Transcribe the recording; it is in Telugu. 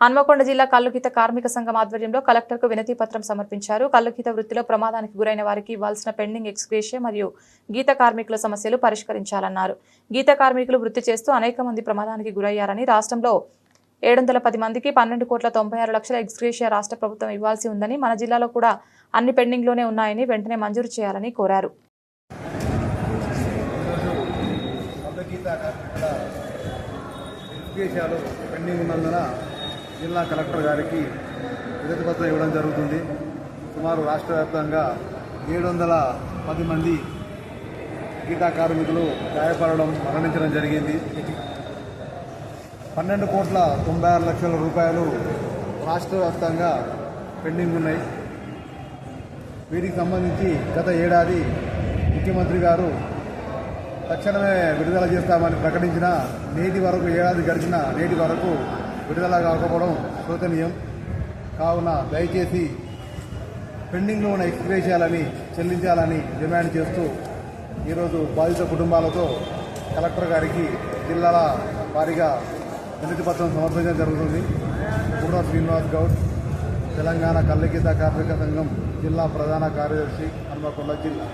హన్మకొండ జిల్లా కల్లుగీత కార్మిక సంఘం ఆధ్వర్యంలో కలెక్టర్కు వినతి పత్రం సమర్పించారు. కల్లుగీత వృత్తిలో ప్రమాదానికి గురైన వారికి ఇవ్వాల్సిన పెండింగ్ ఎక్స్‌గ్రేషియా మరియు గీత కార్మికుల సమస్యలు పరిష్కరించాలన్నారు. గీత కార్మికులు వృత్తి చేస్తూ అనేక మంది ప్రమాదానికి గురయ్యారని, రాష్ట్రంలో 710 మందికి 12,96,00,000 ఎక్స్‌గ్రేషియా రాష్ట్ర ప్రభుత్వం ఇవ్వాల్సి ఉందని, మన జిల్లాలో కూడా అన్ని పెండింగ్లోనే ఉన్నాయని వెంటనే మంజూరు చేయాలని కోరారు. జిల్లా కలెక్టర్ గారికి వినతి పత్రం ఇవ్వడం జరుగుతుంది. సుమారు రాష్ట్ర వ్యాప్తంగా 710 మంది గీతా కార్మికులు గాయపడడం, మరణించడం జరిగింది. 12,96,00,000 రూపాయలు రాష్ట్ర వ్యాప్తంగా పెండింగ్ ఉన్నాయి. వీరికి సంబంధించి గత ఏడాది ముఖ్యమంత్రి గారు తక్షణమే విడుదల చేస్తామని ప్రకటించిన నేటి వరకు, ఏడాది గడిచిన నేటి వరకు విడుదల కాకపోవడం శోచనీయం. కావున దయచేసి పెండింగ్లో ఉన్న ఎక్స్‌గ్రేషియాలని చెల్లించాలని డిమాండ్ చేస్తూ ఈరోజు బాధిత కుటుంబాలతో కలెక్టర్ గారికి జిల్లాల వారీగా వినతి పత్రం సమర్పించడం జరుగుతుంది. గుర్రా శ్రీనివాస్ గౌడ్, తెలంగాణ కల్లుగీత కార్మిక సంఘం జిల్లా ప్రధాన కార్యదర్శి, హన్మకొండ జిల్లా.